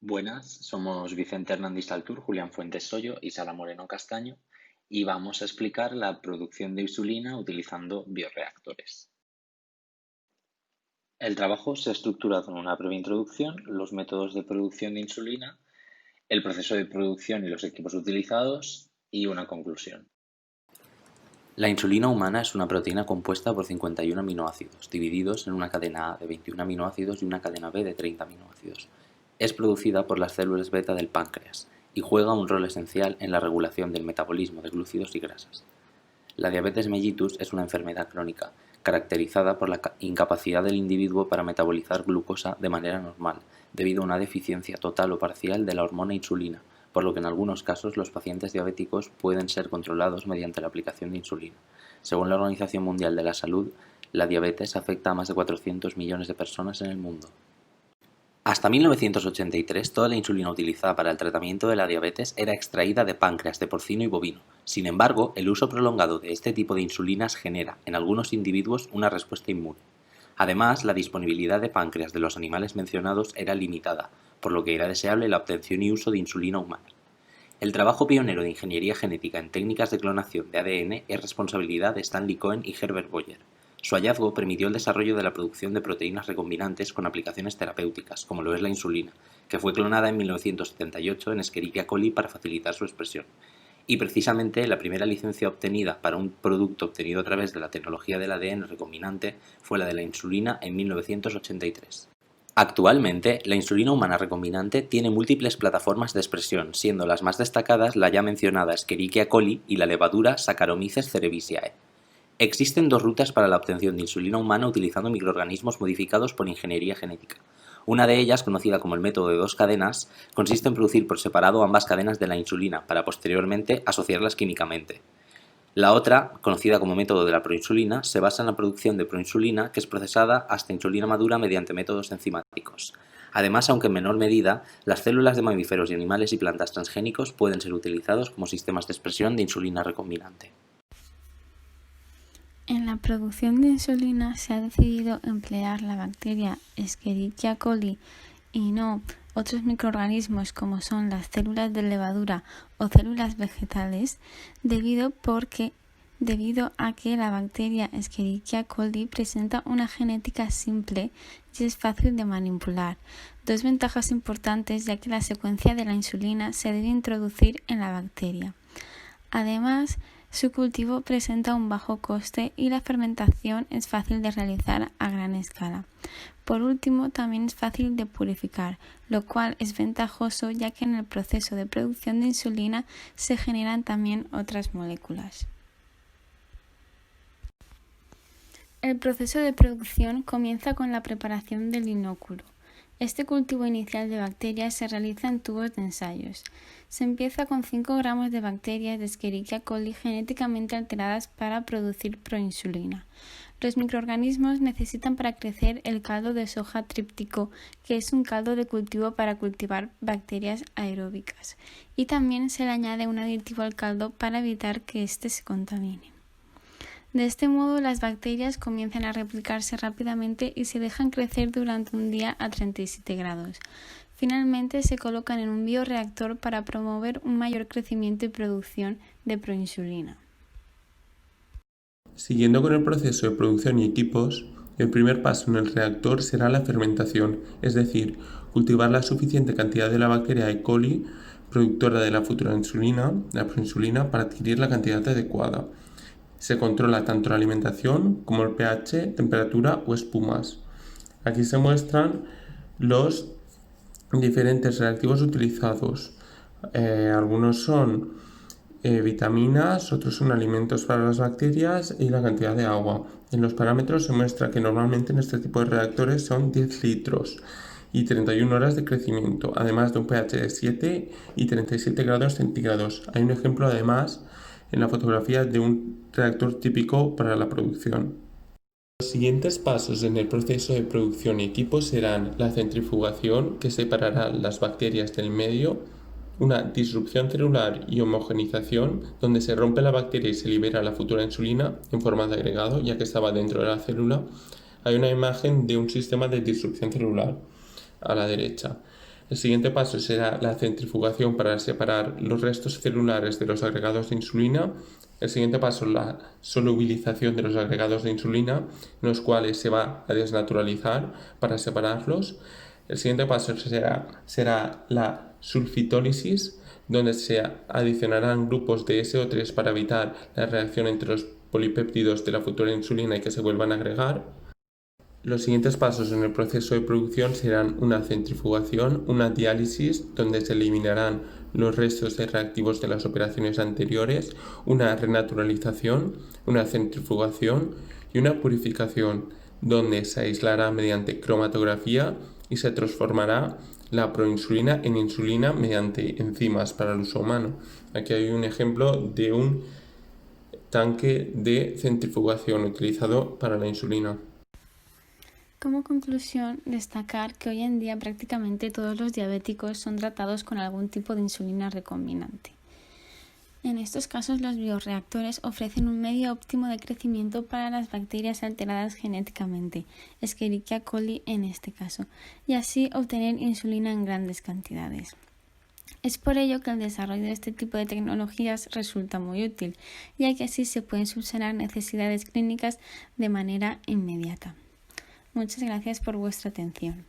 Buenas, somos Vicente Hernández Altur, Julián Fuentes Soyo y Sara Moreno Castaño y vamos a explicar la producción de insulina utilizando bioreactores. El trabajo se ha estructurado en una breve introducción, los métodos de producción de insulina, el proceso de producción y los equipos utilizados y una conclusión. La insulina humana es una proteína compuesta por 51 aminoácidos, divididos en una cadena A de 21 aminoácidos y una cadena B de 30 aminoácidos. Es producida por las células beta del páncreas y juega un rol esencial en la regulación del metabolismo de glúcidos y grasas. La diabetes mellitus es una enfermedad crónica, caracterizada por la incapacidad del individuo para metabolizar glucosa de manera normal, debido a una deficiencia total o parcial de la hormona insulina, por lo que en algunos casos los pacientes diabéticos pueden ser controlados mediante la aplicación de insulina. Según la Organización Mundial de la Salud, la diabetes afecta a más de 400 millones de personas en el mundo. Hasta 1983, toda la insulina utilizada para el tratamiento de la diabetes era extraída de páncreas de porcino y bovino. Sin embargo, el uso prolongado de este tipo de insulinas genera, en algunos individuos, una respuesta inmune. Además, la disponibilidad de páncreas de los animales mencionados era limitada, por lo que era deseable la obtención y uso de insulina humana. El trabajo pionero de ingeniería genética en técnicas de clonación de ADN es responsabilidad de Stanley Cohen y Herbert Boyer. Su hallazgo permitió el desarrollo de la producción de proteínas recombinantes con aplicaciones terapéuticas, como lo es la insulina, que fue clonada en 1978 en Escherichia coli para facilitar su expresión. Y precisamente la primera licencia obtenida para un producto obtenido a través de la tecnología del ADN recombinante fue la de la insulina en 1983. Actualmente, la insulina humana recombinante tiene múltiples plataformas de expresión, siendo las más destacadas la ya mencionada Escherichia coli y la levadura Saccharomyces cerevisiae. Existen dos rutas para la obtención de insulina humana utilizando microorganismos modificados por ingeniería genética. Una de ellas, conocida como el método de dos cadenas, consiste en producir por separado ambas cadenas de la insulina para posteriormente asociarlas químicamente. La otra, conocida como método de la proinsulina, se basa en la producción de proinsulina que es procesada hasta insulina madura mediante métodos enzimáticos. Además, aunque en menor medida, las células de mamíferos y animales y plantas transgénicos pueden ser utilizados como sistemas de expresión de insulina recombinante. En la producción de insulina se ha decidido emplear la bacteria Escherichia coli y no otros microorganismos como son las células de levadura o células vegetales debido a que la bacteria Escherichia coli presenta una genética simple y es fácil de manipular. Dos ventajas importantes, ya que la secuencia de la insulina se debe introducir en la bacteria. Además, su cultivo presenta un bajo coste y la fermentación es fácil de realizar a gran escala. Por último, también es fácil de purificar, lo cual es ventajoso ya que en el proceso de producción de insulina se generan también otras moléculas. El proceso de producción comienza con la preparación del inóculo. Este cultivo inicial de bacterias se realiza en tubos de ensayos. Se empieza con 5 gramos de bacterias de Escherichia coli genéticamente alteradas para producir proinsulina. Los microorganismos necesitan para crecer el caldo de soja tríptico, que es un caldo de cultivo para cultivar bacterias aeróbicas, y también se le añade un aditivo al caldo para evitar que éste se contamine. De este modo, las bacterias comienzan a replicarse rápidamente y se dejan crecer durante un día a 37 grados. Finalmente, se colocan en un bioreactor para promover un mayor crecimiento y producción de proinsulina. Siguiendo con el proceso de producción y equipos, el primer paso en el reactor será la fermentación, es decir, cultivar la suficiente cantidad de la bacteria E. coli, productora de la futura insulina, la proinsulina, para adquirir la cantidad adecuada. Se controla tanto la alimentación como el pH, temperatura o espumas. Aquí se muestran los diferentes reactivos utilizados. Algunos son vitaminas, otros son alimentos para las bacterias y la cantidad de agua. En los parámetros se muestra que normalmente en este tipo de reactores son 10 litros y 31 horas de crecimiento, además de un pH de 7 y 37 grados centígrados. Hay un ejemplo además en la fotografía de un reactor típico para la producción. Los siguientes pasos en el proceso de producción y equipo serán la centrifugación, que separará las bacterias del medio, una disrupción celular y homogenización, donde se rompe la bacteria y se libera la futura insulina en forma de agregado, ya que estaba dentro de la célula. Hay una imagen de un sistema de disrupción celular a la derecha. El siguiente paso será la centrifugación para separar los restos celulares de los agregados de insulina. El siguiente paso, la solubilización de los agregados de insulina, en los cuales se va a desnaturalizar para separarlos. El siguiente paso será la sulfitólisis, donde se adicionarán grupos de SO3 para evitar la reacción entre los polipéptidos de la futura insulina y que se vuelvan a agregar. Los siguientes pasos en el proceso de producción serán una centrifugación, una diálisis, donde se eliminarán los restos de reactivos de las operaciones anteriores, una renaturalización, una centrifugación y una purificación, donde se aislará mediante cromatografía y se transformará la proinsulina en insulina mediante enzimas para el uso humano. Aquí hay un ejemplo de un tanque de centrifugación utilizado para la insulina. Como conclusión, destacar que hoy en día prácticamente todos los diabéticos son tratados con algún tipo de insulina recombinante. En estos casos, los bioreactores ofrecen un medio óptimo de crecimiento para las bacterias alteradas genéticamente, Escherichia coli en este caso, y así obtener insulina en grandes cantidades. Es por ello que el desarrollo de este tipo de tecnologías resulta muy útil, ya que así se pueden subsanar necesidades clínicas de manera inmediata. Muchas gracias por vuestra atención.